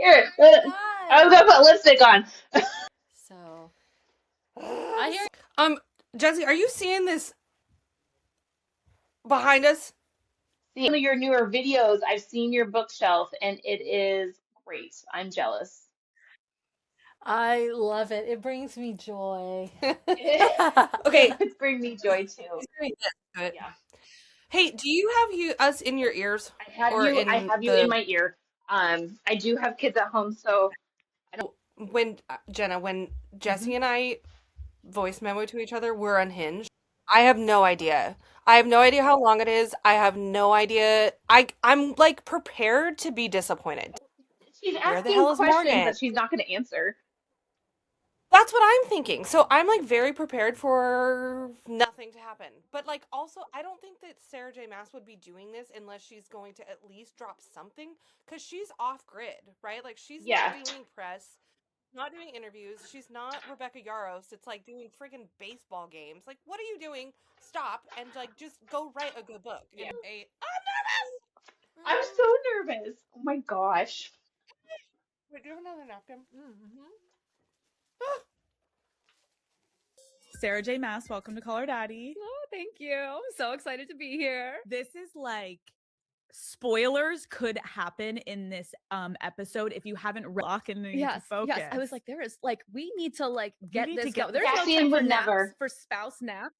Here, I was Hi. gonna put lipstick on. So, I hear. Jesse, are you seeing this behind us? See some of your newer videos. I've seen your bookshelf, and it is great. I'm jealous. I love it. It brings me joy. Okay. It would bring me joy too. He's doing this. Good. Yeah, Hey, do you have us in your ears I have or you. I in have you in the my ear. I do have kids at home, so I don't. when Jenna, when Mhm. Jesse and I voice memo to each other, we're unhinged. I have no idea. I have no idea how long it is. I have no idea. I'm like prepared to be disappointed. She's Where the asking hell is questions Morgan? that she's not going to answer. That's what I'm thinking. So I'm like very prepared for nothing to happen. But like also I don't think that Sarah J. Maas would be doing this unless she's going to at least drop something cuz she's off grid, right? Like she's not Yeah. doing press, not doing interviews. She's not Rebecca Yaros. It's like doing friggin' baseball games. Like what are you doing? Stop and like just go write a good book. Yeah. I'm nervous. I'm so nervous. Oh my gosh. Wait, do you have another napkin? Mhm. Sarah J. Mass, welcome to Call Her Daddy. Oh, thank you. I'm so excited to be here. This is like spoilers could happen in this episode if you haven't locked in to focus. Yes. I was like, there is like, we need to like get need this to get going. There's that no scene time for would naps, never. for spouse naps.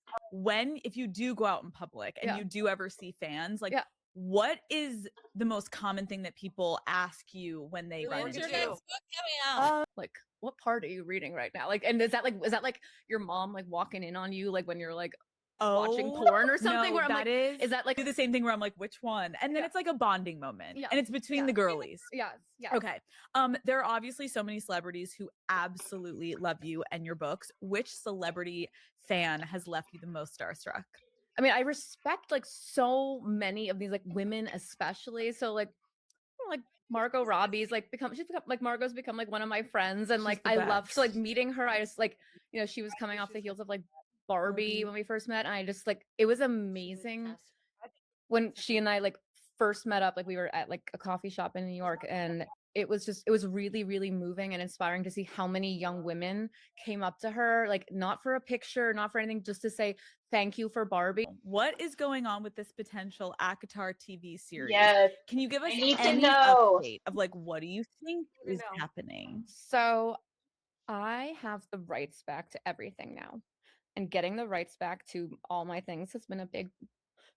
if you do go out in public and Yeah. you do ever see fans, like Yeah. what is the most common thing that people ask you when they run When's into your you? next book coming out? Like, what part are you reading right now? Like, and is that like your mom like walking in on you like when you're like watching porn or something? No, where I'm like, is that like do the same thing where I'm like, which one? And then Yeah. it's like a bonding moment. Yeah. And it's between the girlies. yes. Okay. There are obviously so many celebrities who absolutely love you and your books. Which celebrity fan has left you the most starstruck? I mean, I respect like so many of these like women, especially. So like Margot Robbie's like she's become like Margot's become like one of my friends, and She's like the I love best. so like meeting her. I just like she was coming off the heels of like Barbie when we first met, and I just like it was amazing when she and I like first met up. Like we were at like a coffee shop in New York, and it was really really moving and inspiring to see how many young women came up to her, like not for a picture, not for anything, just to say thank you for Barbie. What is going on with this potential Akatar TV series? Yes. Can you give us I need to any know. update of like what do you think is happening? So I have the rights back to everything now, and getting the rights back to all my things has been a big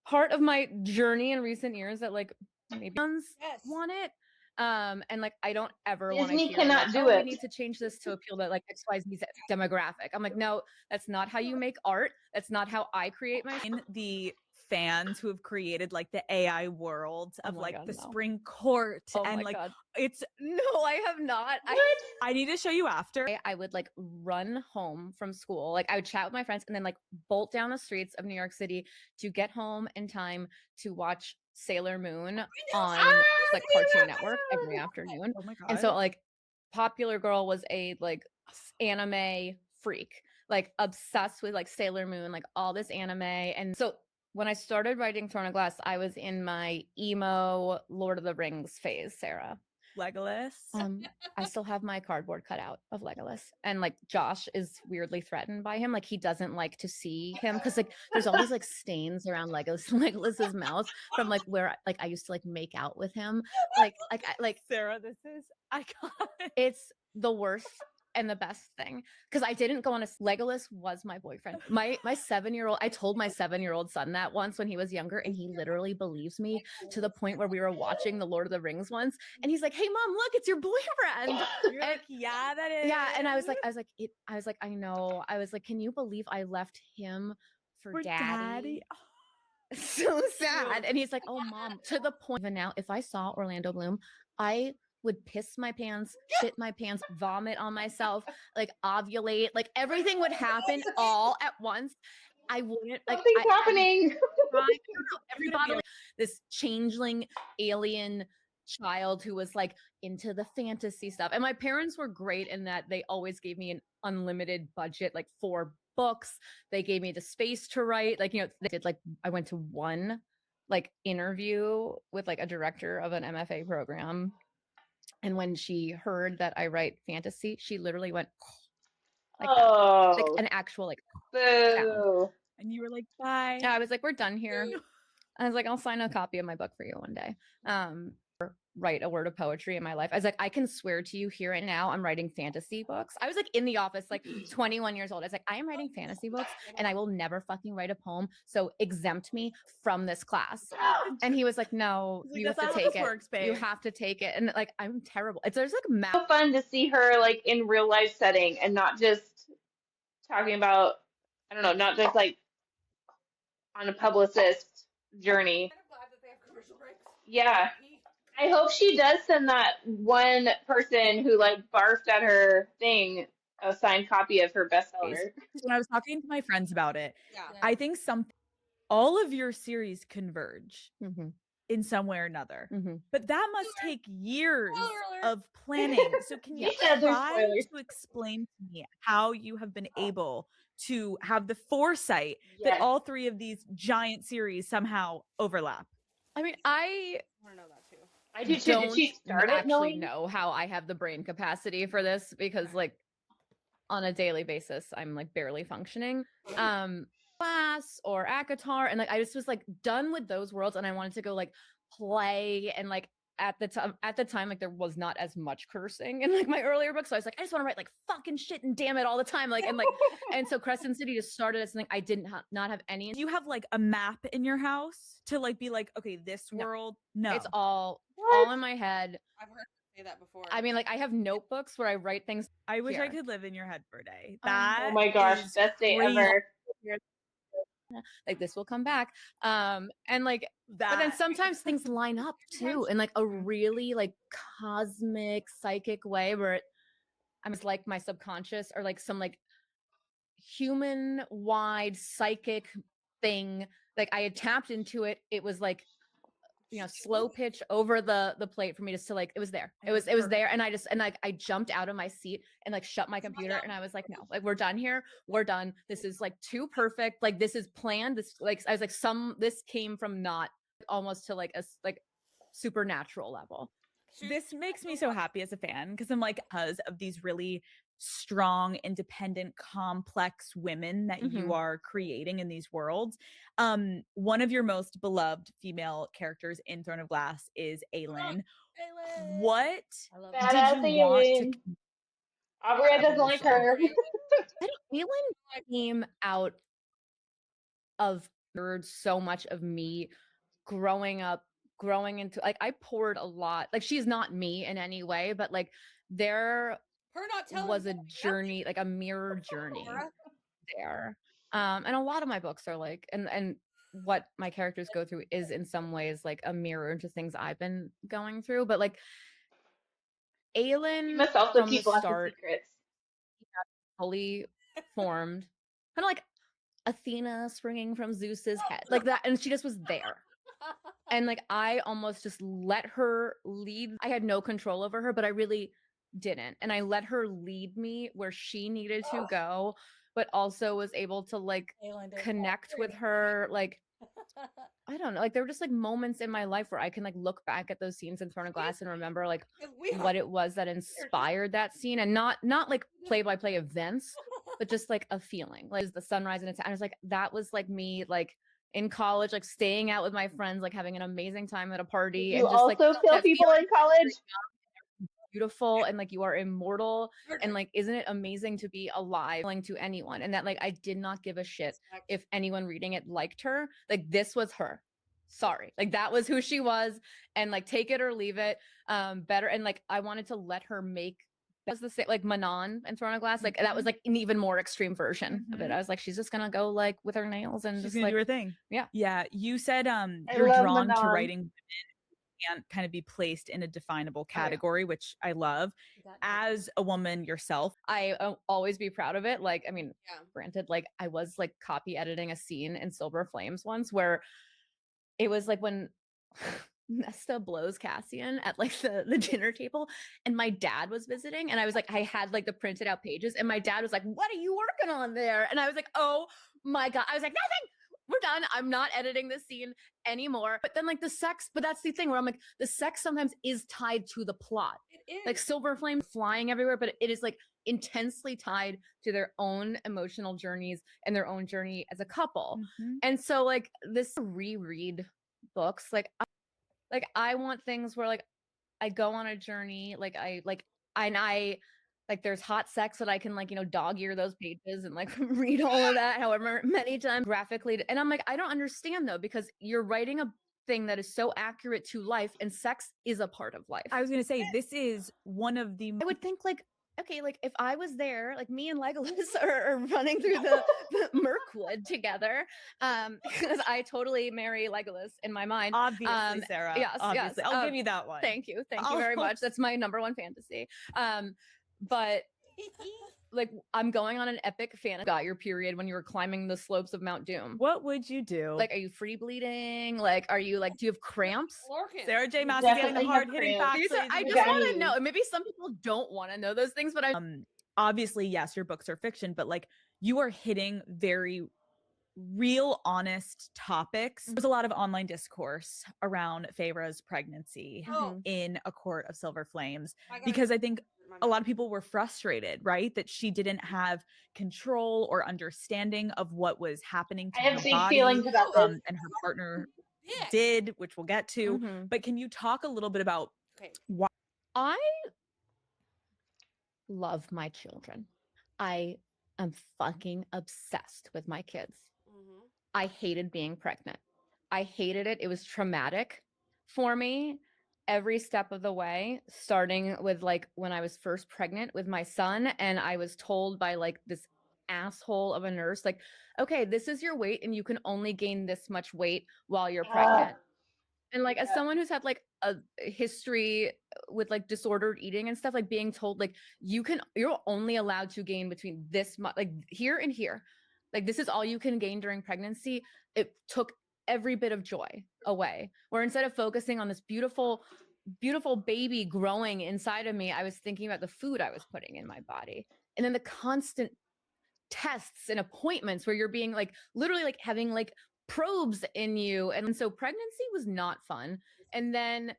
part of my journey in recent years, that like maybe Yes. want it. And like I don't ever want to Disney hear cannot like, do oh, we it. need to change this to appeal to like XYZ demographic. I'm like, no, that's not how you make art. That's not how I create my In the fans who have created like the AI world of my like God, the no. spring court and my like God. it's No, I have not. I need to show you after. I would like run home from school. Like I would chat with my friends and then like bolt down the streets of New York City to get home in time to watch Sailor Moon on like Cartoon Network every afternoon. Oh my god. And so like Popular Girl was a like anime freak, like obsessed with like Sailor Moon, like all this anime. And so when I started writing Throne of Glass, I was in my emo Lord of the Rings phase, Sarah. Legolas. I still have my cardboard cutout of Legolas, and like Josh is weirdly threatened by him. Like he doesn't like to see him because like there's all these like stains around Legolas's mouth from like where like I used to like make out with him. Like Sarah, this is iconic. it's the worst and the best thing because I didn't go on a Legolas was my boyfriend. My 7-year-old, I told my 7-year-old son that once when he was younger, and he literally believes me to the point where we were watching the Lord of the Rings once, and he's like, "Hey mom, look, it's your boyfriend." You're like, yeah, that is. Yeah, and I was like, I know. I was like, can you believe I left him for daddy? So sad. And he's like, oh mom, to the point even now, if I saw Orlando Bloom, I would piss my pants, shit my pants, vomit on myself, like ovulate, like everything would happen all at once. I wouldn't like Something's happening. everybody this changeling alien child who was like into the fantasy stuff. And my parents were great in that they always gave me an unlimited budget, like 4 books. They gave me the space to write. Like, they did like I went to one like interview with like a director of an MFA program And when she heard that I write fantasy, she literally went like that, like Oh, an actual like sound. boo. And you were like, bye. Yeah, I was like, we're done here. I was like, I'll sign a copy of my book for you one day. Write a word of poetry in my life. I was like, I can swear to you here and now, I'm writing fantasy books. I was like in the office, like 21 years old. I was like, I am writing fantasy books and I will never fucking write a poem. So exempt me from this class. And he was like, no, Like, you have that's to not how take this it. works, You babe. have to take it. And like, I'm terrible. There's like math. So fun to see her like in real life setting and not just talking about, I don't know, not just like on a publicist journey. I'm glad that they have commercial breaks. Yeah. I hope she does send that one person who like barfed at her thing a signed copy of her bestseller. When I was talking to my friends about it, Yeah. I think all of your series converge Mhm, in some way or another. mhm. But that must take years Spoiler alert. of planning. So can you Yeah, there's try spoilers. to explain to me how you have been able to have the foresight that Yes. all three of these giant series somehow overlap? I mean, I I want to know that too. I do too. Did she don't start it actually knowing? know how I have the brain capacity for this because like on a daily basis I'm like barely functioning. Class or ACOTAR and like I just was like done with those worlds and I wanted to go like play and like at the time like there was not as much cursing in like my earlier books, so I was like I just want to write like fucking shit and damn it all the time like and so Crescent City just started as something I didn't not have any. Do you have like a map in your house to like be like, okay, this No. world? No. It's all in my head. I've heard her say that before. I mean like I have notebooks where I write things. I wish I here. could live in your head for a day. Oh That Oh my gosh, is best day crazy. ever. Like this will come back and like but then That sometimes things line up too in like a really like cosmic psychic way where I'm just like my subconscious or like some like human wide psychic thing like I had tapped into it. It was like slow pitch over the plate for me just to like it was there. It was there and I jumped out of my seat and like shut my computer and I was like, no, like we're done here. We're done. This is like too perfect. Like this is planned. This like I was like this came from not almost to like a like supernatural level. this makes me so happy as a fan because I'm like because of these really strong, independent, complex women that you are creating in these worlds. One of your most beloved female characters in Throne of Glass is Aelin. What Badass did you want to Aileen. Aubrea doesn't like her. I don't Aelin came out of so much of me growing into like I poured a lot. Like she's not me in any way, but like there was a journey, like a mirror journey there. And a lot of my books are like and what my characters go through is in some ways like a mirror into things I've been going through. But like Aelin You must also from keep the lots of start secrets. fully formed, kind of like Athena springing from Zeus's head, like that, and she just was there. And like I almost just let her lead. I had no control over her, but I really didn't. And I let her lead me where she needed to go, but also was able to like connect with her. Like I don't know, like there were just like moments in my life where I can like look back at those scenes in Throne of Glass and remember like what it was that inspired that scene, and not like play by play events, but just like a feeling, like the sunrise and I was like that was like me like in college, like staying out with my friends, like having an amazing time at a party. You and just also like kill that people in college? beautiful and like you are immortal and like isn't it amazing to be alive to anyone, and that like I did not give a shit if anyone reading it liked her. Like this was her, sorry, like that was who she was, and like take it or leave it. Better, and like I wanted to let her make that was the same like Manon and Throne of Glass, like that was like an even more extreme version of it. I was like she's just gonna go like with her nails and she's just gonna like do her thing. Yeah, you said you're love drawn to Manon. writing women can't kind of be placed in a definable category, which I love. As a woman yourself, I always be proud of it. Like, I mean, granted, like I was like copy editing a scene in Silver Flames once where it was like when Nesta blows Cassian at like the dinner table and my dad was visiting and I was like, I had like the printed out pages and my dad was like, what are you working on there? And I was like, oh my God. I was like, nothing. We're done. I'm not editing this scene anymore. But then like the sex, but that's the thing where I'm like, the sex sometimes is tied to the plot. It is. Like silver flame flying everywhere, but it is like intensely tied to their own emotional journeys and their own journey as a couple. And so like this reread books, like I want things where like I go on a journey, like I there's hot sex that I can like, dog ear those pages and like read all of that however many times graphically. And I'm like, I don't understand though, because you're writing a thing that is so accurate to life, and sex is a part of life. I was going to say, this is one of the... I would think like, okay, like if I was there, like me and Legolas are running through the Mirkwood together, because I totally marry Legolas in my mind. Obviously, Sarah. Yes, obviously. yes. I'll give you that one. Thank you very much. That's my number one fantasy. But like I'm going on an epic fantasy. Got your period when you were climbing the slopes of Mount Doom. What would you do? Like, are you free bleeding? Like, are you like, do you have cramps? Sarah J. Maas is getting the Definitely have hard-hitting cramps. facts. I just want to know. Maybe some people don't want to know those things, but obviously, yes, your books are fiction, but like you are hitting very real, honest topics. There's a lot of online discourse around Feyre's pregnancy in A Court of Silver Flames, because I think a lot of people were frustrated, right? That she didn't have control or understanding of what was happening to I have her big body, feelings about this. and her partner did, which we'll get to. But can you talk a little bit about why? I love my children. I am fucking obsessed with my kids. I hated being pregnant. I hated it. It was traumatic for me every step of the way, starting with like when I was first pregnant with my son, and I was told by like this asshole of a nurse, like, okay, this is your weight and you can only gain this much weight while you're pregnant. And like, as someone who's had like a history with like disordered eating and stuff, like being told like you're only allowed to gain between this much, like here and here, like this is all you can gain during pregnancy. It took every bit of joy away, where instead of focusing on this beautiful baby growing inside of me, I was thinking about the food I was putting in my body. And then the constant tests and appointments where you're being like literally like having like probes in you. And so pregnancy was not fun. And then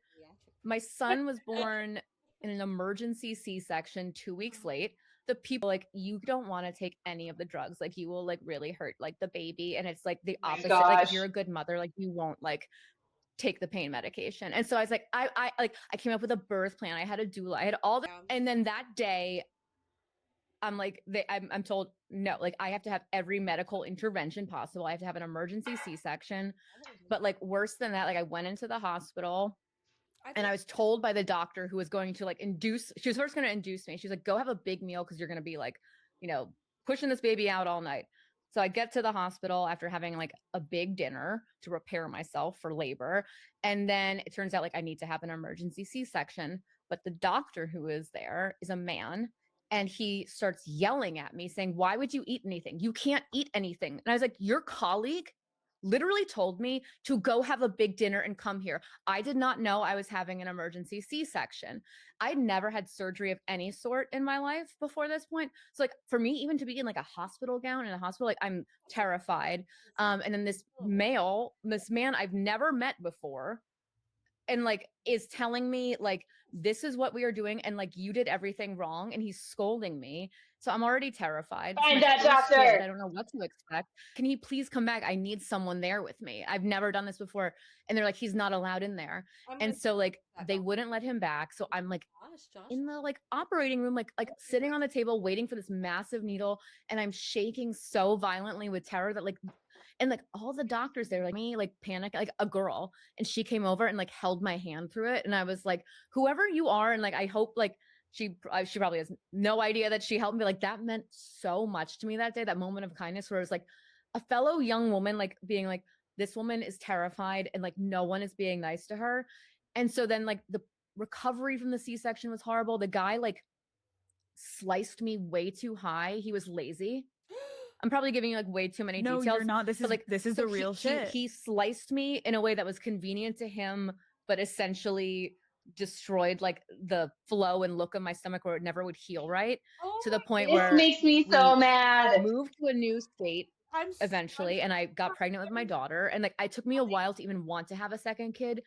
my son was born in an emergency C-section 2 weeks late. The people like, you don't want to take any of the drugs, like you will like really hurt like the baby. And it's like the opposite. Like if you're a good mother, like you won't like take the pain medication. And so I was like, I came up with a birth plan. I had a doula. I had all the, and then that day I'm like, I'm told no, like I have to have every medical intervention possible. I have to have an emergency C-section, but like worse than that, like I went into the hospital and I was told by the doctor who was going to like she was first going to induce me. She's like, go have a big meal because you're going to be like, pushing this baby out all night. So I get to the hospital after having like a big dinner to prepare myself for labor. And then it turns out like I need to have an emergency C-section, but the doctor who is there is a man. And he starts yelling at me saying, why would you eat anything? You can't eat anything. And I was like, your colleague literally told me to go have a big dinner and come here. I did not know I was having an emergency C-section. I'd never had surgery of any sort in my life before this point. So like for me, even to be in like a hospital gown in a hospital, like I'm terrified. And then this man I've never met before, and like is telling me like, this is what we are doing. And like, you did everything wrong. And he's scolding me. So I'm already terrified. Find that doctor. I don't know what to expect. Can he please come back? I need someone there with me. I've never done this before. And they're like, he's not allowed in there. And so like, they wouldn't let him back. So I'm like in the like operating room, like sitting on the table, waiting for this massive needle. And I'm shaking so violently with terror that like, and like all the doctors there, like me, like panic, like a girl. And she came over and like held my hand through it. And I was like, whoever you are. And like, I hope like she probably has no idea that she helped me. Like that meant so much to me that day, that moment of kindness where it was like a fellow young woman, like being like, this woman is terrified and like no one is being nice to her. And so then like the recovery from the C-section was horrible. The guy like sliced me way too high. He was lazy. I'm probably giving you like way too many details. No, you're not. This is so the real shit. He sliced me in a way that was convenient to him, but essentially destroyed like the flow and look of my stomach where it never would heal right, to the point where it makes me so mad. Moved to a new state. eventually, and I got pregnant with my daughter, and like it took me a while to even want to have a second kid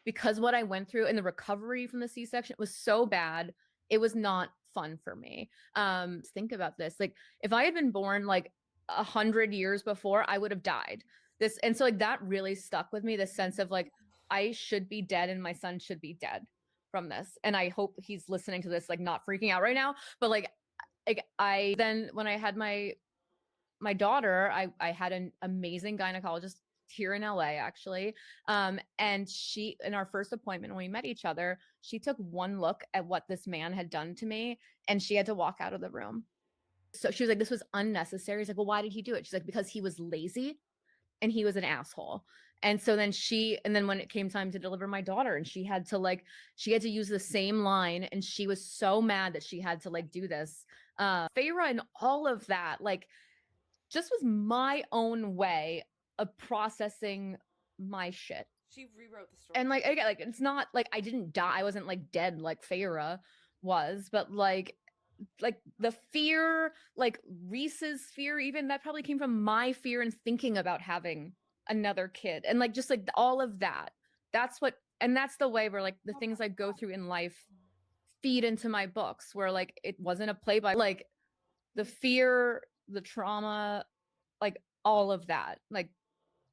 because what I went through and the recovery from the C-section was so bad. It was not fun for me. Think about this. Like if I had been born like 100 years before, I would have died. This and so like that really stuck with me, this sense of like I should be dead and my son should be dead from this. And I hope he's listening to this, like not freaking out right now. But like I then when I had my daughter, I had an amazing gynecologist here in LA actually. And she, in our first appointment when we met each other, she took one look at what this man had done to me and she had to walk out of the room. So she was like, this was unnecessary. He's like, well, why did he do it? She's like, because he was lazy and he was an asshole. And so then when it came time to deliver my daughter and she had to use the same line and she was so mad that she had to like do this. Feyre and all of that, like just was my own way of processing my shit. She rewrote the story. And like again, like it's not like I didn't die. I wasn't like dead like Feyre was, but like the fear, like Reese's fear, even that probably came from my fear and thinking about having another kid. And like just like all of that. That's the way where like the things I go through in life feed into my books, where like it wasn't a play by like the fear, the trauma, like all of that. Like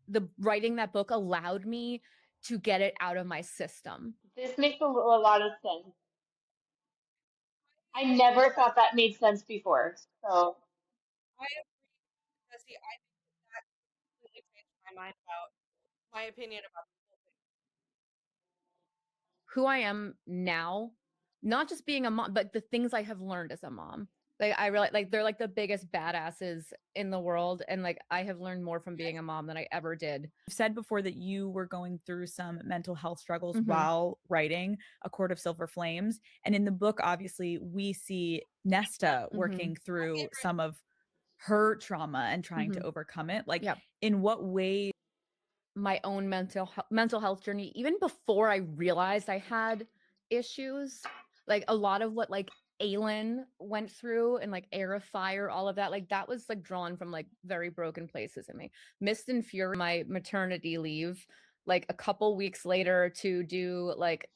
the writing that book allowed me to get it out of my system. This makes a lot of sense. I never thought that made sense before. So I agree, Jesse. I think that completely changed my mind about my opinion about the whole thing. Who I am now, not just being a mom, but the things I have learned as a mom. Like I really like they're like the biggest badasses in the world, and like I have learned more from being a mom than I ever did. You've said before that you were going through some mental health struggles Mhm. while writing A Court of Silver Flames, and in the book obviously we see Nesta working through some of her trauma and trying to overcome it. Like in what way? My own mental health journey, even before I realized I had issues, like a lot of what like Aelin went through and like Heir of Fire, all of that, like that was like drawn from like very broken places in me. Mist and Fury, my maternity leave, like a couple weeks later to do like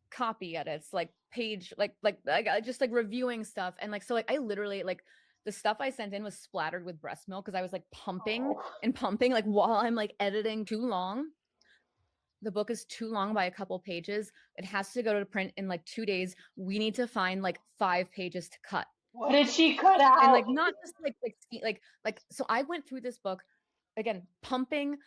copy edits, like page, just like reviewing stuff. And like, so like I literally like the stuff I sent in was splattered with breast milk because I was like pumping and pumping like while I'm like editing. Too long. The book is too long by a couple pages. It has to go to print in like 2 days. We need to find like 5 pages to cut. what did she cut out? And like not just like so I went through this book again, pumping,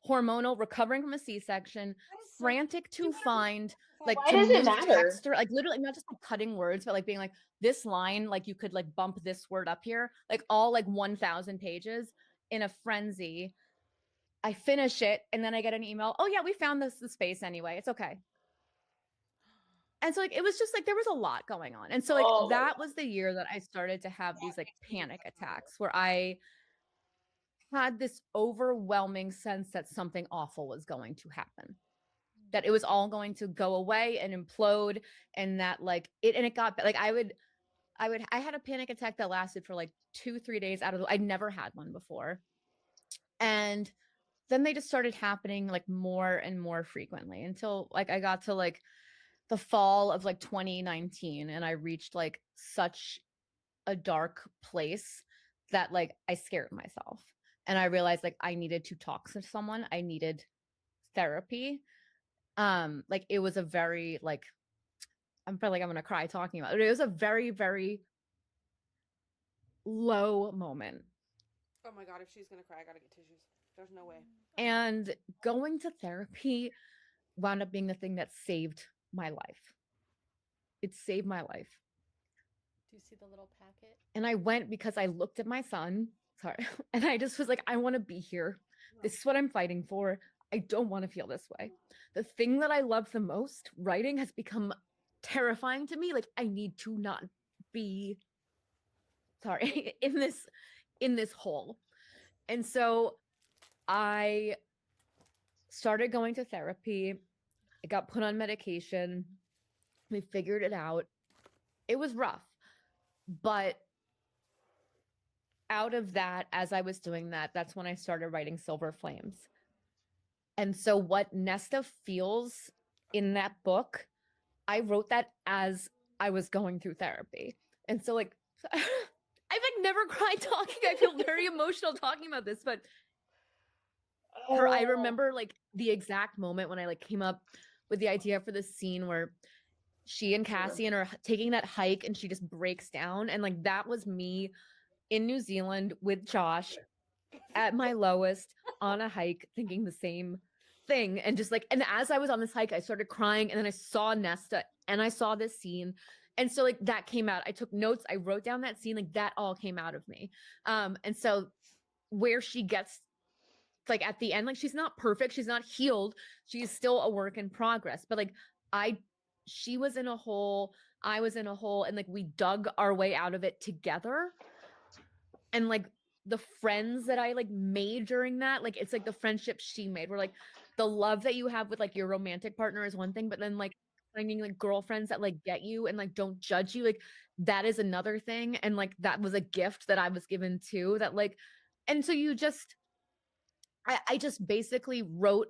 hormonal, recovering from a C-section, frantic to find like Why to does it move matter? text, or like literally not just like cutting words, but like being like this line, like you could like bump this word up here, like all like 1,000 pages in a frenzy. I finish it and then I get an email. Oh yeah, we found the space anyway. It's okay. And so like it was just like there was a lot going on. And so like that was the year that I started to have these like panic attacks where I had this overwhelming sense that something awful was going to happen, that it was all going to go away and implode, and that like it got like I had a panic attack that lasted for like 2-3 days I'd never had one before. And then they just started happening like more and more frequently until like I got to like the fall of like 2019 and I reached like such a dark place that like I scared myself. And I realized like I needed to talk to someone. I needed therapy. Like it was a very like I'm probably like I'm gonna cry talking about it. It was a very, very low moment. Oh my god, if she's gonna cry, I gotta get tissues. There's no way. And going to therapy wound up being the thing that saved my life. It saved my life. Do you see the little packet? And I went because I looked at my son, sorry, and I just was like, I want to be here. This is what I'm fighting for. I don't want to feel this way. The thing that I love the most, writing, has become terrifying to me. Like I need to not be, sorry, in this hole. And so I started going to therapy. I got put on medication. We figured it out. It was rough, but out of that, as I was doing that, that's when I started writing Silver Flames. And so what Nesta feels in that book, I wrote that as I was going through therapy. And so like I've like never cried talking. I feel very emotional talking about this, but I remember like the exact moment when I like came up with the idea for the scene where she and Cassian are taking that hike and she just breaks down. And like that was me in New Zealand with Josh at my lowest on a hike thinking the same thing. And just like, and as I was on this hike, I started crying and then I saw Nesta and I saw this scene. And so like that came out. I took notes, I wrote down that scene, like that all came out of me. And so where she gets like at the end, like she's not perfect, she's not healed, she's still a work in progress. But like she was in a hole, I was in a hole, and like we dug our way out of it together. And like the friends that I like made during that, like it's like the friendship she made, where like the love that you have with like your romantic partner is one thing, but then like finding like girlfriends that like get you and like don't judge you, like that is another thing. And like that was a gift that I was given too, that like, and so you just I just basically wrote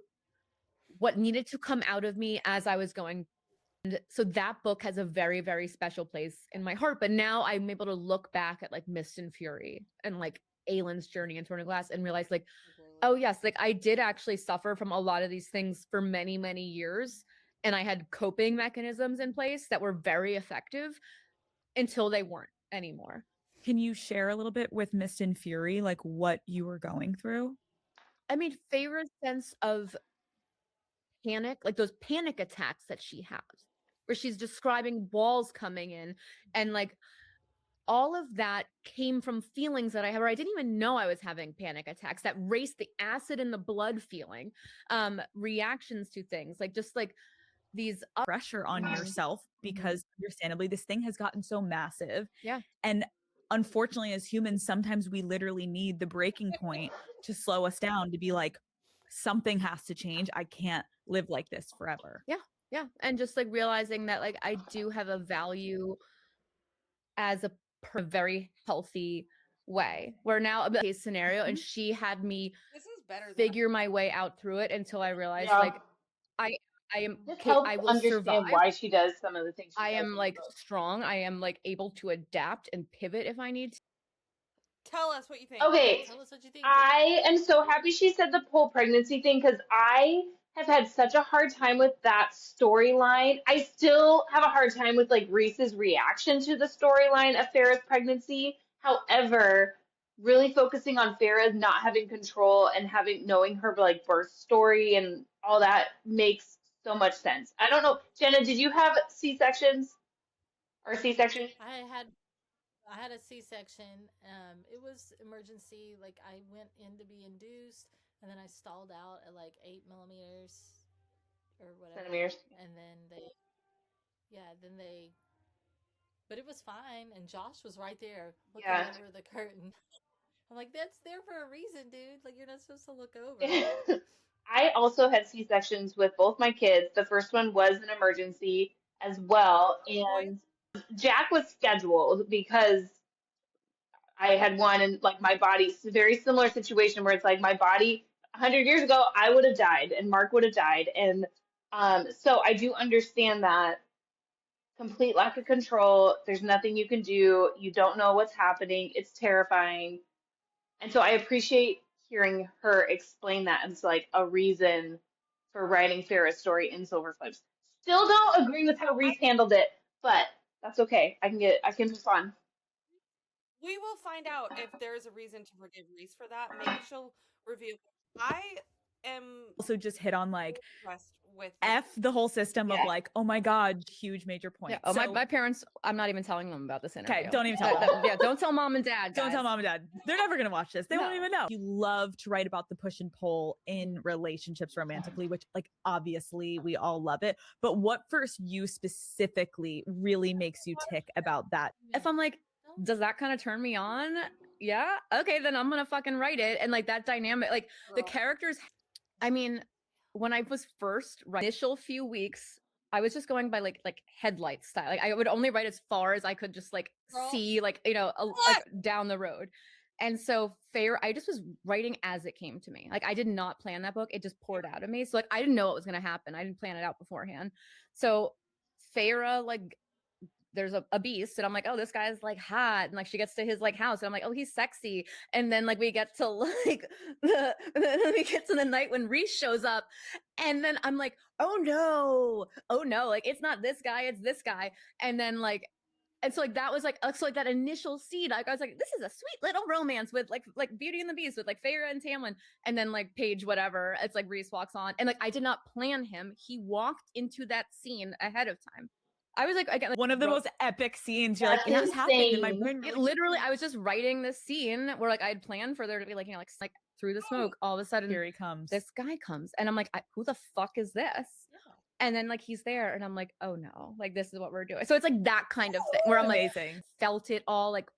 what needed to come out of me as I was going. And so that book has a very, very special place in my heart. But now I'm able to look back at like Mist and Fury and like Aylin's journey in Torn Glass and realize like, oh yes, like I did actually suffer from a lot of these things for many, many years. And I had coping mechanisms in place that were very effective until they weren't anymore. Can you share a little bit with Mist and Fury, like what you were going through? I mean, Feyre's sense of panic, like those panic attacks that she has, where she's describing walls coming in, and like all of that came from feelings that I had, where I didn't even know I was having panic attacks, that race, the acid in the blood feeling, reactions to things, like just like these Pressure on yourself, because understandably this thing has gotten so massive. Yeah. And unfortunately, as humans, sometimes we literally need the breaking point to slow us down, to be like, something has to change. I can't live like this forever. Yeah. And just like realizing that like I do have a value as a very healthy way, where now a case scenario, and she had me This is better figure my way out through it until I realized Yeah. like I am Just help I will understand survive. why she does some of the things she I does am in like the book. strong. I am like able to adapt and pivot if I need to. Tell us what you think. Okay, Tell us what you think. I am so happy she said the whole pregnancy thing because I have had such a hard time with that storyline. I still have a hard time with like Reese's reaction to the storyline of Farrah's pregnancy. However, really focusing on Farrah not having control and knowing her like birth story and all that makes so much sense. I don't know, Jenna, did you have C-sections or C-section? I had a C-section. It was emergency. Like I went in to be induced, and then I stalled out at like 8 millimeters or whatever. Centimeters. And then they, but it was fine. And Josh was right there looking Yeah. over the curtain. I'm like, that's there for a reason, dude. Like you're not supposed to look over. I also had C-sections with both my kids. The first one was an emergency as well, and Jack was scheduled because I had one, and like my body's a very similar situation where it's like my body 100 years ago I would have died and Mark would have died, and so I do understand that complete lack of control. There's nothing you can do. You don't know what's happening. It's terrifying. And so I appreciate hearing her explain that as like a reason for writing Farrah's story in Silver Flames. Still don't agree with how Reese handled it, but that's okay. I can move on. We will find out if there's a reason to forgive Reese for that. Maybe she'll reveal. I am Also just hit on like impressed with the whole system of Yeah. like, oh my God, huge major point. Yeah. Oh, my parents, I'm not even telling them about this interview. Okay, don't even tell them. Yeah, don't tell mom and dad. Don't tell guys. mom and dad. They're never going to watch this. They won't No. even know. You love to write about the push and pull in relationships romantically, which like obviously we all love it. But what for you specifically really makes you tick about that? If I'm like, does that kind of turn me on? Yeah. Okay, then I'm gonna fucking write it. And like that dynamic, like the characters. I mean, when I was first initial few weeks, I was just going by like headlight style. Like I would only write as far as I could just like see, like like down the road. And so I just was writing as it came to me. Like I did not plan that book. It just poured out of me. So like I didn't know what was going to happen. I didn't plan it out beforehand. So Feyre, like there's a beast and I'm like, oh, this guy's like hot. And like she gets to his like house and I'm like, oh, he's sexy. And then like we get to like we get to the night when Reese shows up and then I'm like, oh no, like it's not this guy, it's this guy. And then like and so like that was like so like that initial seed, like I was like, this is a sweet little romance with like Beauty and the Beast with like Feyre and Tamlin, and then like Paige, whatever. It's like Reese walks on, and like I did not plan him. He walked into that scene ahead of time. I was like, again, like, one of the most epic scenes. You're like, That's what's happening in my insane. brain? literally, I was just writing this scene where like I had planned for there to be like, you know, like through the smoke, all of a sudden Here he comes. this guy comes, and I'm like, who the fuck is this? And then like he's there, and I'm like, oh no, like this is what we're doing. So it's like that kind of thing where I'm like felt it all, like,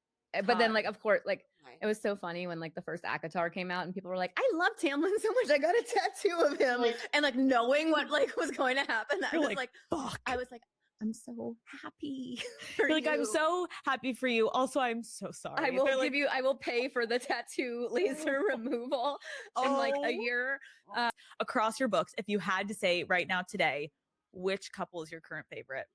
but then like of course like it was so funny when like the first ACOTAR came out and people were like, I love Tamlin so much, I got a tattoo of him, and like knowing what like was going to happen, I was like, fuck. I was like, I'm so happy for like, you. I'm so happy for you. Also, I'm so sorry. I will give you, I will pay for the tattoo laser removal in like a year. Across your books, if you had to say right now today, which couple is your current favorite?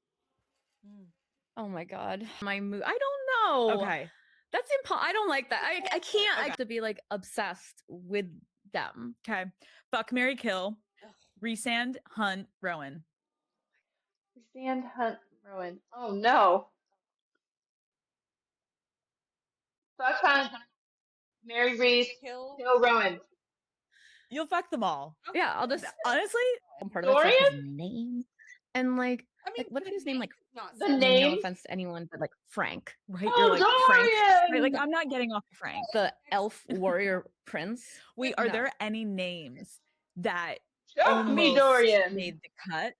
Oh my God. I don't know. Okay. That's I don't like that. I can't. I have to be like obsessed with them. Okay. Fuck, marry, kill. Rhysand, Hunt, Rowan. Rhysand, Hunt, Rowan. Oh no. Fuck Hunt, marry Reese, kill Rowan. You'll fuck them all. Yeah, I'll just honestly. Part of it's like his name, and like, like what if his name like the name? No offense to anyone, but like Frank, right? Oh, you're like Dorian! Frank. Right, like I'm not getting off Frank. The elf warrior prince. Wait, are there any names that Show me Dorian made the cut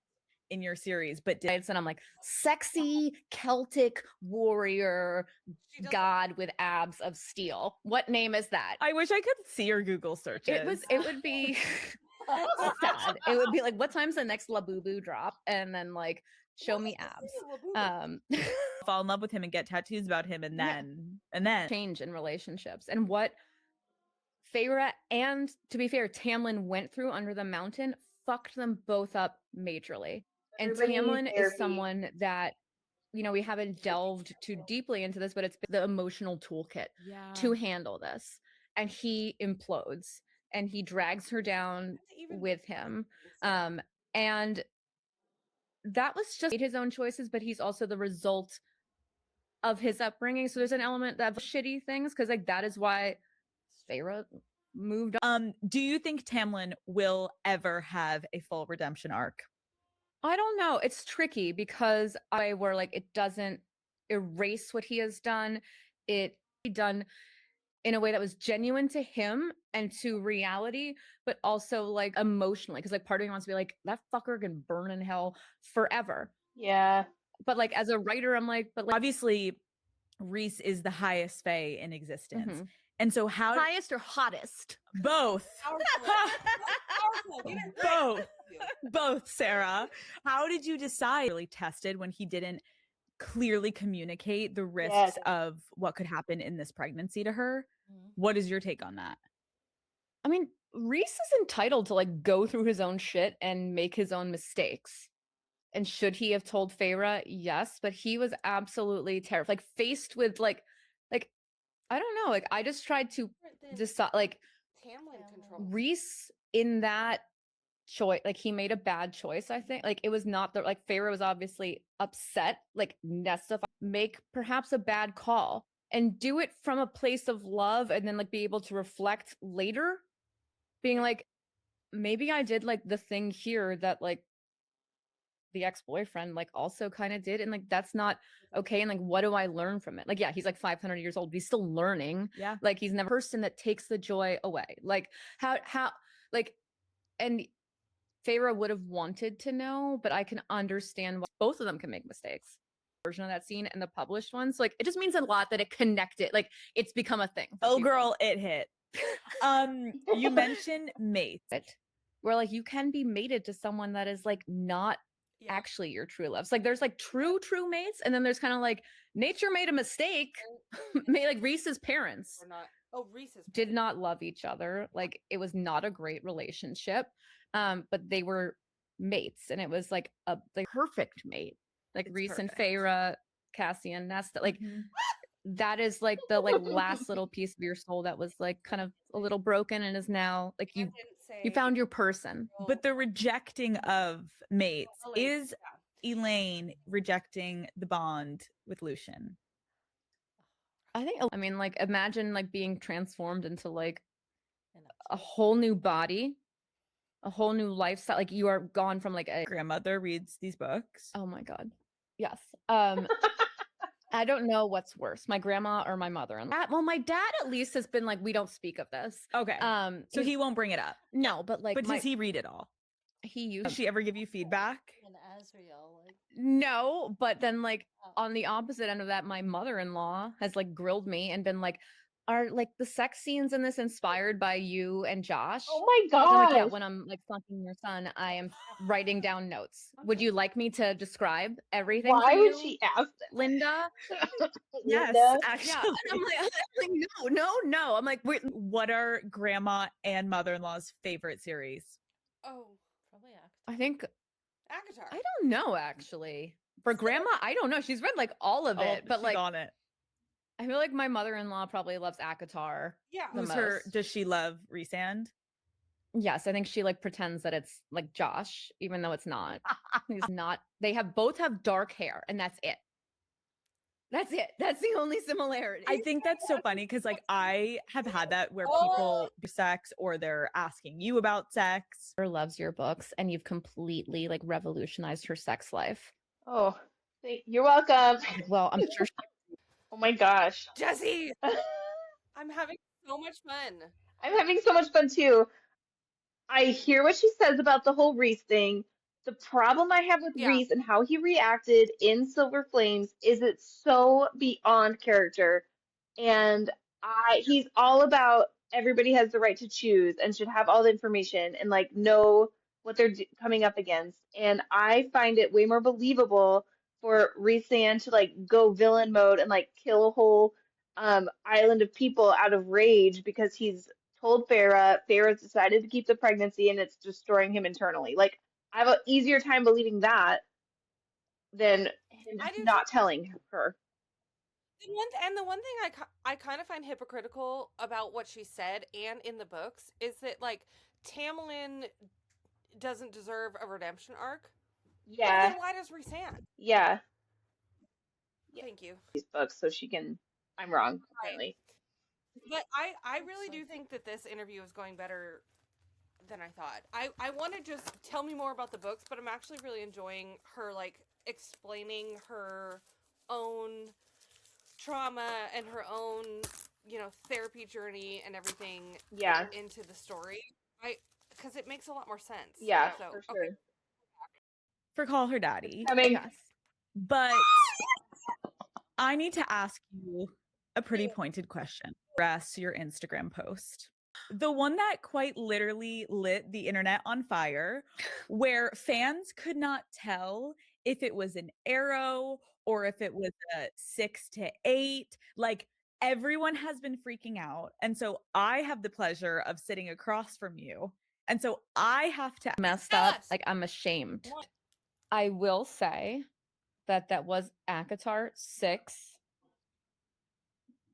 in your series, but and I'm like sexy Celtic warrior god with abs of steel. What name is that? I wish I could see your Google searches. It would be sad. It would be like, what time's the next Labubu drop? And then like show me abs. Fall in love with him and get tattoos about him, and then change in relationships. And what Feyre and, to be fair, Tamlin went through under the mountain fucked them both up majorly. And Tamlin is someone that, you know, we haven't delved too deeply into this, but it's the emotional toolkit to handle this. And he implodes and he drags her down with him. And that was just his own choices, but he's also the result of his upbringing. So there's an element of shitty things, because like that is why Feyre moved on. Do you think Tamlin will ever have a full redemption arc? I don't know. It's tricky because where like it doesn't erase what he has done. It done in a way that was genuine to him and to reality, but also like emotionally. Because like part of me wants to be like, that fucker can burn in hell forever. Yeah. But like as a writer, I'm like, but like, obviously Reese is the highest fae in existence. And so how highest or hottest? Both. Both, Sarah. How did you decide? Really tested when he didn't clearly communicate the risks of what could happen in this pregnancy to her. What is your take on that? I mean, Reese is entitled to like go through his own shit and make his own mistakes. And should he have told Feyre? Yes, but he was absolutely terrified, like faced with like I don't know, like I just tried to decide, like Reese in that choice, like he made a bad choice. I think like it was not the like Feyre was obviously upset, like Nesta make perhaps a bad call and do it from a place of love, and then like be able to reflect later, being like, maybe I did like the thing here that like the ex-boyfriend like also kind of did, and like that's not okay. And like what do I learn from it? Like yeah, he's like 500 years old, he's still learning. Yeah, like he's never a person that takes the joy away. Like how like, and Feyre would have wanted to know, but I can understand why both of them can make mistakes. Version of that scene and the published one, so like it just means a lot that it connected, like it's become a thing. Oh girl, it hit. You mentioned mates, where like you can be mated to someone that is like not actually your true love. So like there's like true mates, and then there's kind of like nature made a mistake. Made like Reese's parents Oh, Reese's did not love each other. Like it was not a great relationship. But they were mates, and it was like a perfect mate. Like It's Reese and perfect. Feyre, Cassie and Nesta. Like Mhm. that is like the last little piece of your soul that was like kind of a little broken and is now like you found your person. But the rejecting of mates is Elaine rejecting the bond with Lucian. I mean, like imagine like being transformed into like a whole new body, a whole new lifestyle. Like you are gone from like a grandmother reads these books. Oh my god. Yes. I don't know what's worse, my grandma or my mother-in-law. Well, my dad at least has been like, we don't speak of this. Okay. So he won't bring it up. No, but like, but does he read it all? He used. Does she ever give you feedback? And Azriel, like, No, but then like on the opposite end of that, my mother-in-law has like grilled me and been like, are like the sex scenes in this inspired by you and Josh? Oh my And I'm like, yeah, gosh. when I'm like fucking your son, I am writing down notes. Would you like me to describe everything Why for would you, she ask that? Linda? Yes, Linda? actually. Yeah, and I'm like, no. I'm like, wait, what are grandma and mother-in-law's favorite series? oh, probably Act. I think ACOTAR. I don't know actually. For grandma, I don't know. She's read like all of it, but she's like on it. I feel like my mother-in-law probably loves ACOTAR. Yeah. the Who's most. her? Does she love Rhysand? Yes, I think she like pretends that it's like Josh, even though it's not. He's not. They both have dark hair, and that's it. That's it. That's the only similarity. I think that's so funny because like I have had that where people do sex or they're asking you about sex. Her loves your books, and you've completely like revolutionized her sex life. Oh, you're welcome. Well, I'm sure. Oh my gosh. Jesse, I'm having so much fun. I'm having so much fun too. I hear what she says about the whole Reese thing. The problem I have with Yeah. Reese and how he reacted in Silver Flames is it's so beyond character. And he's all about everybody has the right to choose and should have all the information and like know what they're coming up against. And I find it way more believable for Rhysand to like go villain mode and like kill a whole island of people out of rage because he's told Farah's decided to keep the pregnancy and it's destroying him internally. Like I have an easier time believing that than him not telling her. The one thing I kind of find hypocritical about what she said and in the books is that like Tamlin doesn't deserve a redemption arc. Yeah. Then why does Rhysand? Yeah. Thank you. These books so she can. I'm wrong apparently. But I really do think that this interview is going better than I thought. I want to just tell me more about the books, but I'm actually really enjoying her like explaining her own trauma and her own, therapy journey and everything into the story. Because it makes a lot more sense. Yeah, so, for sure. Okay. For Call Her Daddy. I mean, Yes. But I need to ask you a pretty pointed question. Address your Instagram post. The one that quite literally lit the internet on fire, where fans could not tell if it was an arrow or if it was a 6 to 8. Like everyone has been freaking out. And so I have the pleasure of sitting across from you. And so I have to Messed up. Like I'm ashamed. What? I will say that was ACOTAR 6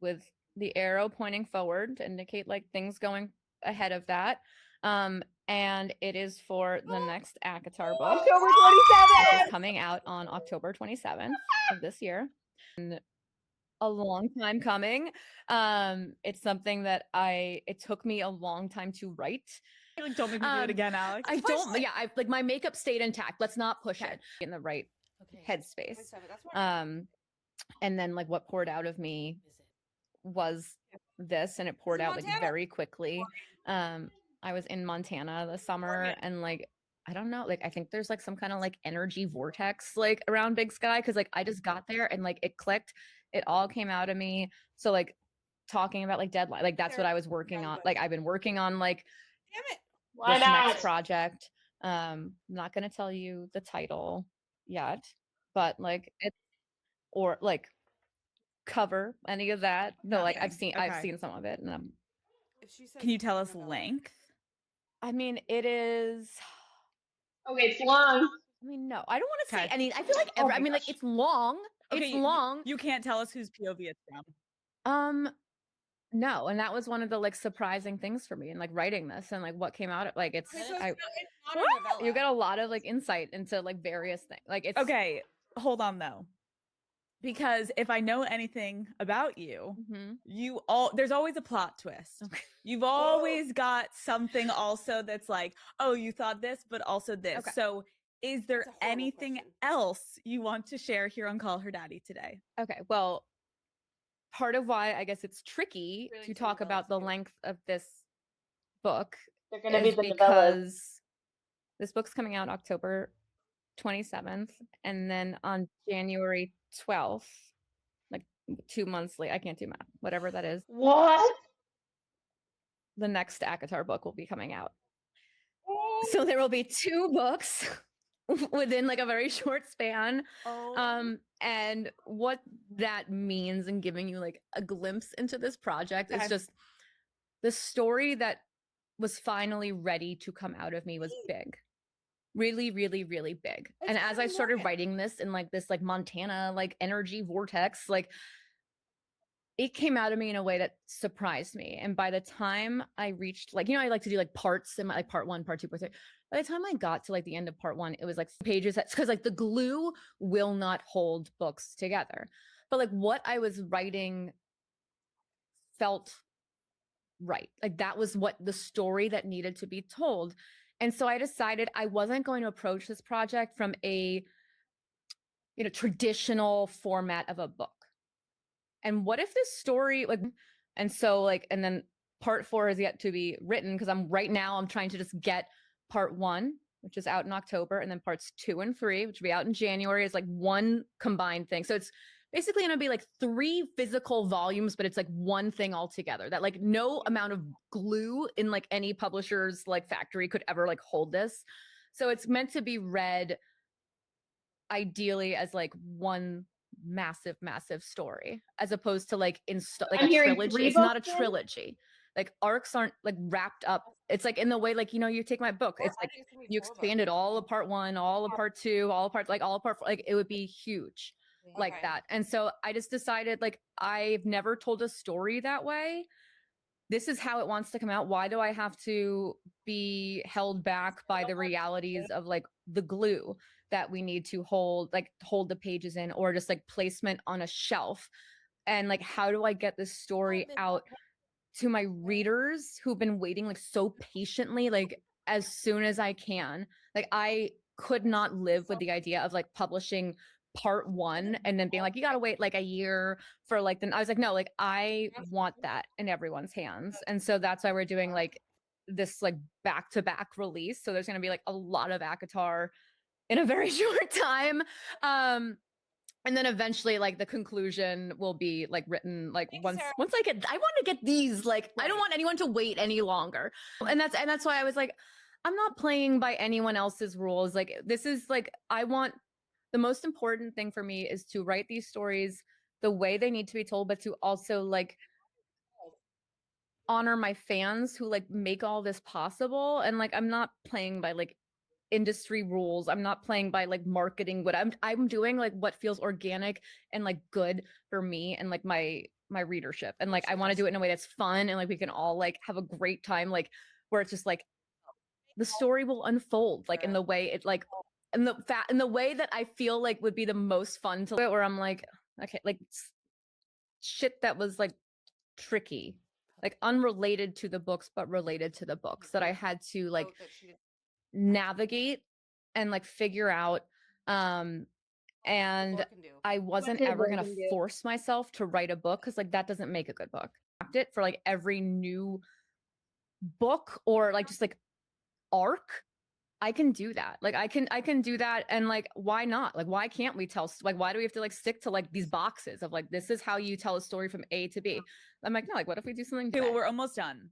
with the arrow pointing forward to indicate like things going ahead of that. And it is for the next ACOTAR book. October It 27th. is coming out on October 27th of this year. And a long time coming. It's something that it took me a long time to write. like don't make me do it again, Alex. I don't. Yeah, I like my makeup stayed intact. Let's not push it in the right headspace. And then like what poured out of me was this, and it poured out like very quickly. I was in Montana this summer, and like I don't know, like I think there's like some kind of like energy vortex like around Big Sky because like I just got there and like it clicked. It all came out of me. So like talking about like deadline, like that's what I was working on. Like I've been working on like this next project. I'm not gonna tell you the title yet, but like it's or like cover any of that. No, like I've Nothing. I've Okay. seen some of it, and If she says Can you tell us novella, length? I mean, it is. Okay, it's long. I mean, no, I don't want to say Okay. any. I feel like Oh I my mean, like gosh. it's long. Okay, It's long. you can't tell us whose POV it's from. No, and that was one of the like surprising things for me in like writing this and like what came out of like it's Okay, so I, it's not a novella. you get a lot of like insight into like various things. Like it's Okay, hold on though. Because if I know anything about you, there's always a plot twist. Okay. You've always got something also that's like, oh, you thought this, but also this. Okay. So is there That's a horrible anything question. else you want to share here on Call Her Daddy today? Okay, well, part of why I guess it's tricky Really to two talk about the novellas, too. length of this book They're gonna be is the novellas. because this book's coming out October 27th, and then on January 12th, like 2 months late, I can't do math, whatever that is, What? the next ACOTAR book will be coming out. So there will be 2 books within like a very short span. Oh. And what that means and giving you like a glimpse into this project is just the story that was finally ready to come out of me was big. Really, really, really big. And as I started writing this in like this like Montana like energy vortex, like it came out of me in a way that surprised me. And by the time I reached like, I like to do like parts and like part 1, part 2, part 3. By the time I got to like the end of part 1, it was like pages because like the glue will not hold books together. But like what I was writing felt right. Like that was what the story that needed to be told. And so I decided I wasn't going to approach this project from a traditional format of a book. And what if this story and then part 4 is yet to be written because I'm trying to just get part 1, which is out in October, and then parts 2 and 3, which will be out in January, is like one combined thing. So it's basically going to be like 3 physical volumes, but it's like one thing altogether that like no amount of glue in like any publisher's like factory could ever like hold this. So it's meant to be read ideally as like one massive story as opposed to like like I'm a hearing trilogy. 3 It's not a books then? trilogy. Like arcs aren't like wrapped up. It's like in the way like you take my book. It's like you expanded all of part 1, all of part 2, all of part like all of part 4. Like it would be huge like that. And so I just decided like I've never told a story that way. This is how it wants to come out. Why do I have to be held back by the realities of like the glue that we need to hold the pages in, or just like placement on a shelf? And like, how do I get this story out to my readers who've been waiting like so patiently, like as soon as I can? Like I could not live with the idea of like publishing part 1 and then being like, you gotta wait like a year for like, then I was like, no, like I want that in everyone's hands. And so that's why we're doing like this like back-to-back release. So there's gonna be like a lot of ACOTAR in a very short time. And then eventually like the conclusion will be like written like once I want to get these, like I don't want anyone to wait any longer. And that's why I was like, I'm not playing by anyone else's rules. Like this is like, the most important thing for me is to write these stories the way they need to be told, but to also like honor my fans who like make all this possible. And like I'm not playing by like industry rules. I'm not playing by like marketing. What I'm doing like what feels organic and like good for me and like my readership. And like I want to do it in a way that's fun and like we can all like have a great time, like where it's just like the story will unfold like in the way it like in the way that I feel like would be the most fun to it, where I'm like, okay, like shit that was like tricky, like unrelated to the books but related to the books, that I had to like navigate and like figure out. And I wasn't ever gonna force myself to write a book because like that doesn't make a good book. It for like every new book or like just like arc, I can do that. Like I can do that. And like, why not? Like, why can't we why do we have to like stick to like these boxes of like, this is how you tell a story from A to B? I'm like, no, like what if we do something Okay, different? well, we're almost done.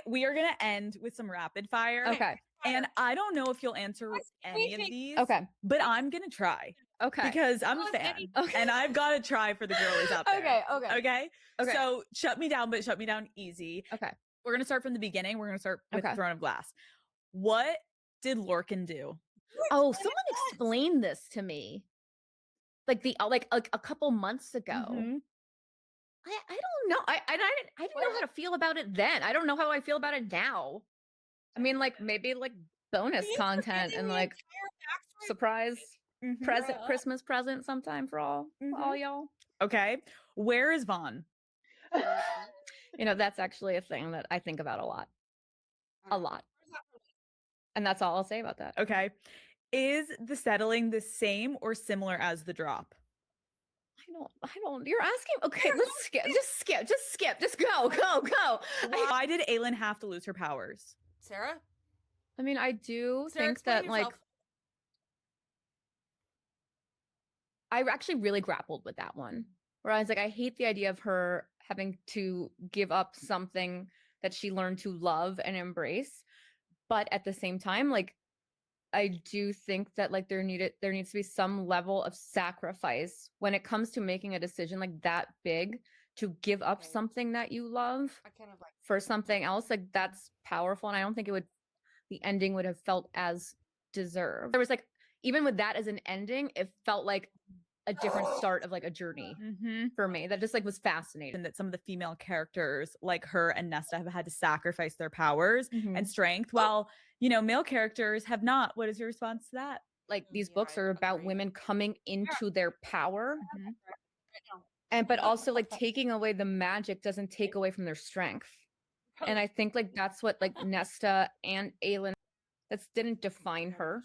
We are gonna end with some rapid fire. Okay. And I don't know if you'll answer any of these. Okay. But I'm gonna try. Okay. Because I'm a fan. Okay. And I've got to try for the girlies out there. Okay. Okay. So shut me down, but shut me down easy. Okay. We're going to start from the beginning. We're going to start with Okay. Throne of Glass. What did Lorcan do? Oh, someone explained this to me. Like a couple months ago. Mhm. I don't know. I didn't know how to feel about it then. I don't know how I feel about it now. I mean, like maybe like bonus content and like surprise present Christmas present sometime for all y'all. Okay. Where is Vaughn? You know, that's actually a thing that I think about a lot. A lot. And that's all I'll say about that. Okay. Is the settling the same or similar as the drop? I don't. You're asking. Okay, let's skip. Just skip. Just go. Why did Aelin have to lose her powers? Sarah? I mean, I do Sarah, think explain that yourself. like I actually really grappled with that one. Where I was like, I hate the idea of her having to give up something that she learned to love and embrace. But at the same time, like I do think that like there needs to be some level of sacrifice when it comes to making a decision like that big to give up something that you love for something else. Like that's powerful. And I don't think the ending would have felt as deserved. There was like, even with that as an ending, it felt like a different start of like a journey for me that just like was fascinating. And that some of the female characters like her and Nesta have had to sacrifice their powers and strength while, you know, male characters have not. What is your response to that? Like these books are about women coming into their power but also like taking away the magic doesn't take away from their strength. And I think like that's what like Nesta and Aelin, that didn't define her.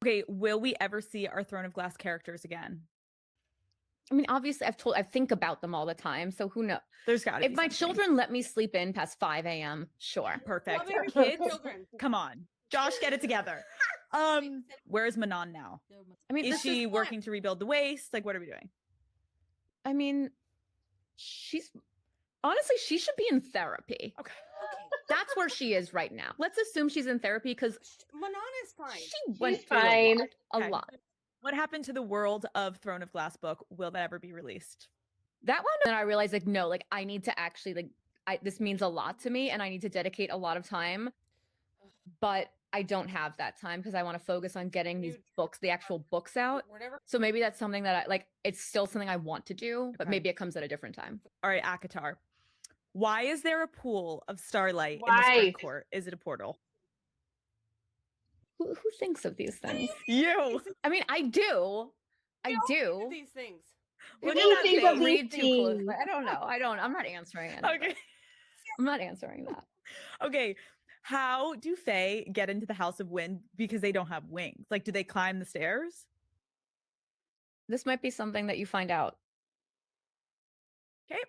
Okay, will we ever see our Throne of Glass characters again? I mean, obviously, I think about them all the time, so who knows? There's got to be if my something. children let me sleep in past 5 a.m., sure. Perfect. Kids, come on. Josh, get it together. Where's Manon now? I mean, is she working to rebuild the waste? Like, what are we doing? I mean, honestly, she should be in therapy. Okay. That's where she is right now. Let's assume she's in therapy because Manon is fine. She went She's through fine. a lot. What happened to the World of Throne of Glass book? Will that ever be released? That one, then I realized like, no, like I need to actually like, this means a lot to me and I need to dedicate a lot of time, but I don't have that time because I want to focus on getting these books, the actual books out. So maybe that's something that I like, it's still something I want to do, but maybe it comes at a different time. All right, Akatar. Why is there a pool of starlight in the Spring Court? Is it a portal? Who thinks of these things? You. I mean, I do. These things. Look Who at that thinks of face. these Read too close. things? I don't know. I'm not answering it. Okay. I'm not answering that. Okay. How do Fae get into the House of Wind because they don't have wings? Like, do they climb the stairs? This might be something that you find out. Okay.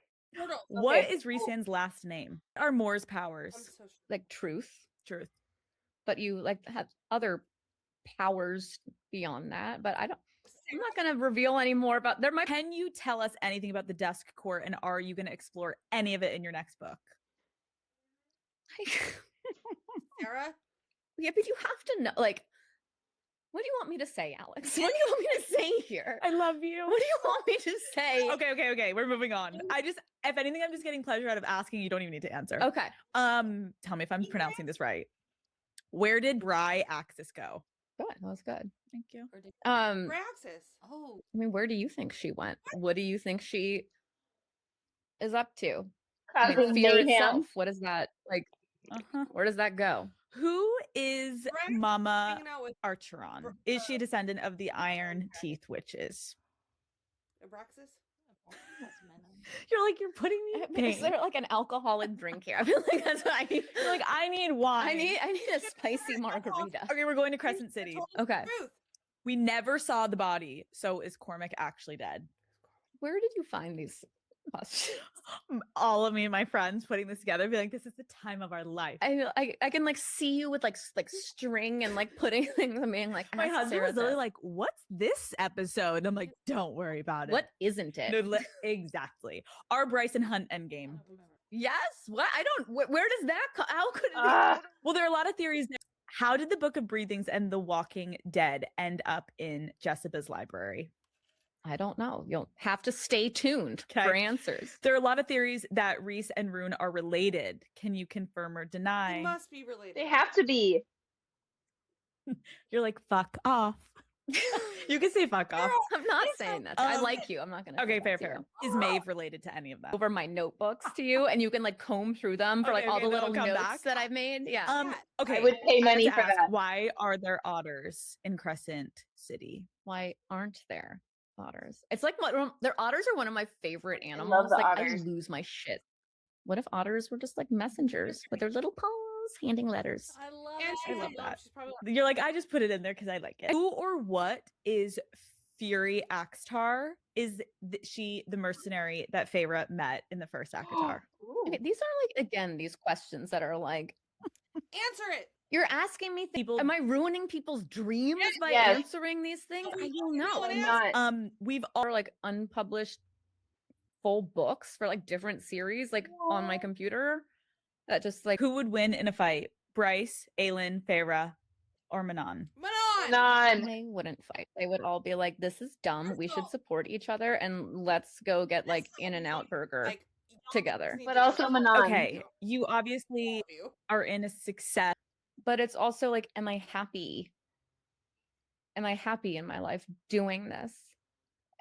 What is Rhysand's last name? Are Moore's powers? Like truth. Truth. But you like have other powers beyond that. But I'm not going to reveal any more about there might. Can you tell us anything about the Dusk Court, and are you going to explore any of it in your next book? Sarah? Yeah, but you have to know, like, what do you want me to say, Alex? What do you want me to say here? I love you. What do you want me to say? Okay. We're moving on. If anything, I'm just getting pleasure out of asking. You don't even need to answer. Okay. Tell me if I'm pronouncing this right. Where did Bry Axis go? Good. That was good. Thank you. Praxis. Oh. I mean, where do you think she went? What do you think she is up to? Causing Fear mayhem. itself. What is that like? Where does that go? Who is Mama Hanging out with Archeron? Is she a descendant of the Iron Teeth Witches? Abraxas? You're like, you're putting me in Is pain. there like an alcoholic drink here? I feel like that's what I need. You're like, I need wine. I need a spicy margarita. Okay, we're going to Crescent City. Okay. We never saw the body, so is Cormac actually dead? Where did you find these questions? All of me and my friends putting this together, be like, this is the time of our life. I can like see you with like string and like putting things and being like, My ask husband Sarah was literally this. like, what's this episode? I'm like, don't worry about it. What isn't it? No, exactly. Our Bryson Hunt endgame. Yes. What? I don't. Where does that? How could it be? Ah, Well, there are a lot of theories now. How did the Book of Breathings and The Walking Dead end up in Jessica's library? I don't know. You'll have to stay tuned for answers. There are a lot of theories that Reese and Rune are related. Can you confirm or deny? They must be related. They have to be. You're like, fuck off. You can say fuck off. I'm not saying that. I like you. I'm not gonna. Okay, say that to fair. you. Is Maeve related to any of that? Over my notebooks to you, and you can like comb through them for like all the little notes back. that I've made. Yeah. Okay. I would pay I have money to for ask, that. why are there otters in Crescent City? Why aren't there otters? It's like their otters are one of my favorite love animals. the Like otters. I lose my shit. What if otters were just like messengers with their little paws handing letters? I love And it. I love that. She's probably You're like, I just put it in there because I like it. Who or what is Fury Axtar? Is she the mercenary that Feyre met in the first Akatar? Okay, these are like again these questions that are like, answer it. you're asking me People- am I ruining people's dreams by Yes. answering these things? I don't know. I'm not. We've all Or like unpublished full books for like different series like on my computer that just like who would win in a fight? Bryce, Aelin, Feyre, or Manon? Manon. None. they wouldn't fight. They would all be like, this is dumb. We should support each other and let's go get like In-N-Out Burger Like, together. But also Manon. Okay, you obviously are in a success. But it's also like, am I happy? Am I happy in my life doing this?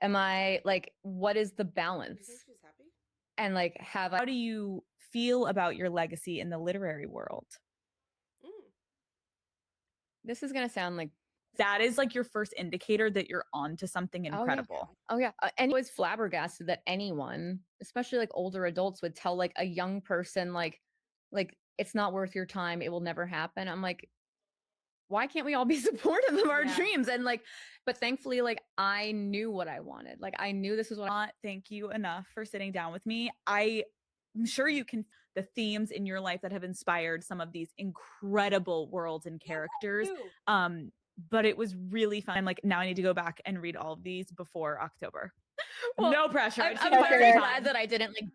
Am I like, what is the You balance? think she's happy? And like, have I How do you feel about your legacy in the literary world? this is gonna sound like That is like your first indicator that you're onto something yeah. incredible. Oh yeah, and I was flabbergasted that anyone, especially like older adults, would tell like a young person like it's not worth your time. It will never happen. I'm like, why can't we all be supportive of our Yeah. dreams? And like, but thankfully, like I knew what I wanted. Like I knew this was what. Not thank you enough for sitting down with me. I'm sure you can the themes in your life that have inspired some of these incredible worlds and characters. But it was really fun. I'm like, now I need to go back and read all of these before October. Well, No pressure. I I'm, just I'm need to find very some glad time. that I didn't like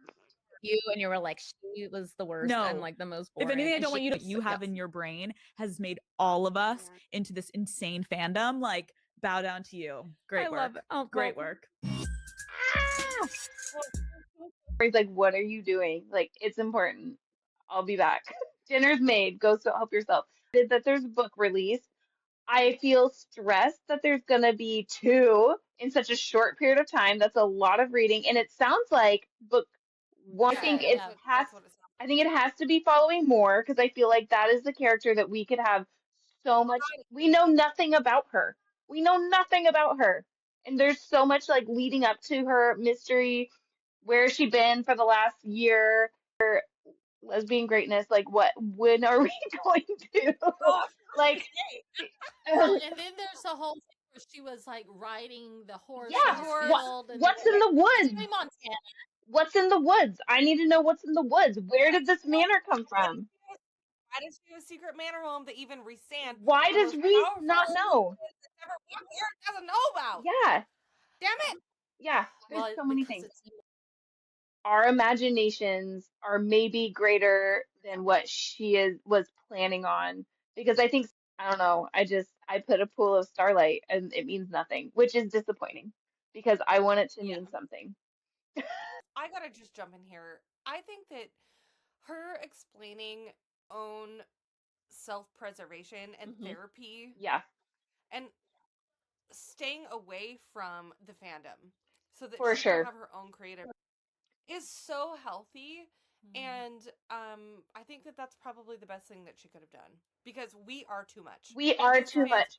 you and you were like she was the worst and No. like the most If boring. anything, I and don't want she you to was you so- have yes. in your brain has made all of us into this insane fandom. Like, bow down to you. Great I work. love it. Oh, Great well, work. He's like, what are you doing? Like, it's important. I'll be back. Dinner's made. Go so help yourself. That there's a book release. I feel stressed that there's gonna be two in such a short period of time. That's a lot of reading, and it sounds like book one. I think it has to be following more because I feel like that is the character that we could have so much. We know nothing about her. We know nothing about her, and there's so much like leading up to her mystery. Where has she been for the last year? Her lesbian greatness. Like, what? When are we going to like? Well, and then there's the whole thing where she was like riding the horse. Yeah, in the field and what's in the woods? Hey, Montana. What's in the woods? I need to know what's in the woods. Where did this manor come from? Why does she have a secret manor home that even Rhysand, Why the does most Reese powerful not know? that's ever walked the earth, doesn't know about? Yeah, Damn it! yeah. There's Well, so many because things. it's Our imaginations are maybe greater than what she was planning on. Because I think, I don't know, I put a pool of starlight and it means nothing, which is disappointing because I want it to mean something. I gotta just jump in here. I think that her explaining own self-preservation and therapy Yeah, and staying away from the fandom so that for she sure. can have her own creative is so healthy. And I think that that's probably the best thing that she could have done because we are too much. We are As too fans, much.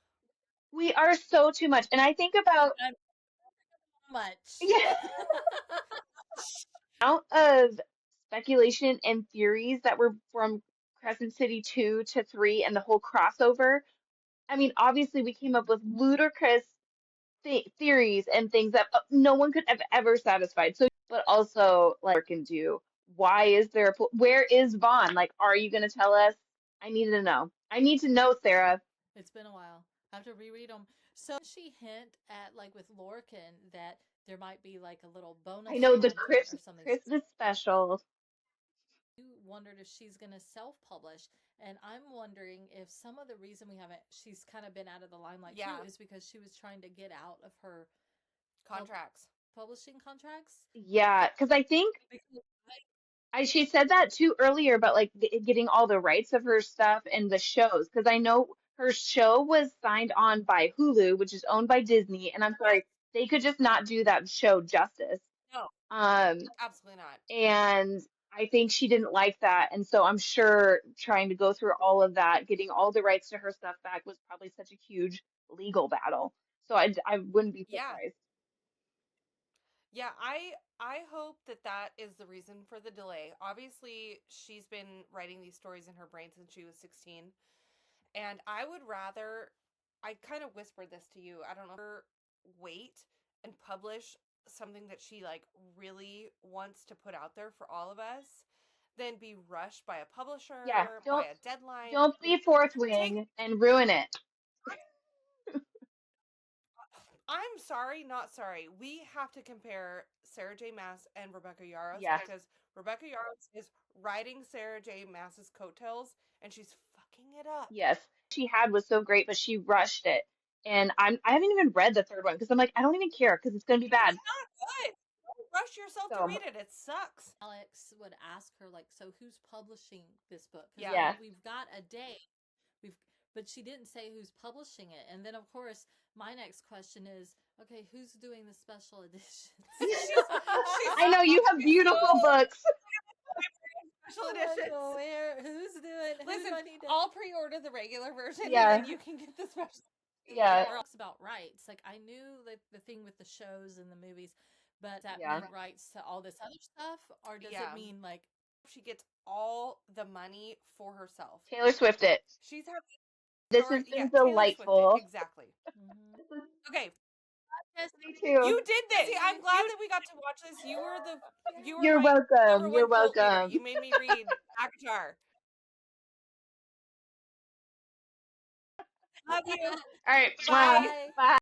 We are so too much. And I think about much. yeah, amount of speculation and theories that were from Crescent City 2 to 3 and the whole crossover. I mean, obviously we came up with ludicrous theories and things that no one could have ever satisfied. So, but also like can do. Why is there where is Vaughn? Like, are you going to tell us? I need to know. I need to know, Sarah. It's been a while. I have to reread them. So does she hint at like with Lorcan that there might be like a little bonus. I know the content or something. Christmas special. wondered if she's going to self-publish, and I'm wondering if some of the reason she's kind of been out of the limelight too, is because she was trying to get out of her Contracts. publishing contracts. Yeah, because I think she said that too earlier about like getting all the rights of her stuff and the shows. Because I know her show was signed on by Hulu, which is owned by Disney, and I'm sorry, they could just not do that show justice. No, Um, absolutely not. and I think she didn't like that, and so I'm sure trying to go through all of that, getting all the rights to her stuff back was probably such a huge legal battle. So I wouldn't be Yeah. surprised. Yeah, I hope that that is the reason for the delay. Obviously, she's been writing these stories in her brain since she was 16, and I would rather, I kind of whispered this to you, I don't know, her wait and publish something that she like really wants to put out there for all of us than be rushed by a publisher, Yeah, by a deadline. don't be fourth Take wing and ruin it. I'm sorry, not sorry. We have to compare Sarah J. Maas and Rebecca Yarros Yeah. because Rebecca Yarros is riding Sarah J. Maas's coattails and she's fucking it up. Yes, she had was so great, but she rushed it. And I haven't even read the third one because I'm like, I don't even care because it's gonna be bad. It's not good. Don't rush yourself to So read it. It sucks. Alex would ask her like, "So who's publishing this book?" Yeah. We've got a date. But she didn't say who's publishing it. And then of course, my next question is, okay, who's doing the special editions? I know you have beautiful books. Special editions. Who's doing? Listen, who do I need to... I'll pre-order the regular version Yeah. and then you can get the special. Yeah. Talks about rights. Like I knew like the thing with the shows and the movies, but that Yeah. mean rights to all this other stuff, or does it mean like she gets all the money for herself? Taylor Swift it. She's having. This has been delightful. Exactly. Okay. Me too. You did this. See, I'm glad that we got to watch this. You were You're my welcome. number one You're cult leader. welcome. You made me read Avatar. Love you. All right. Bye. Bye.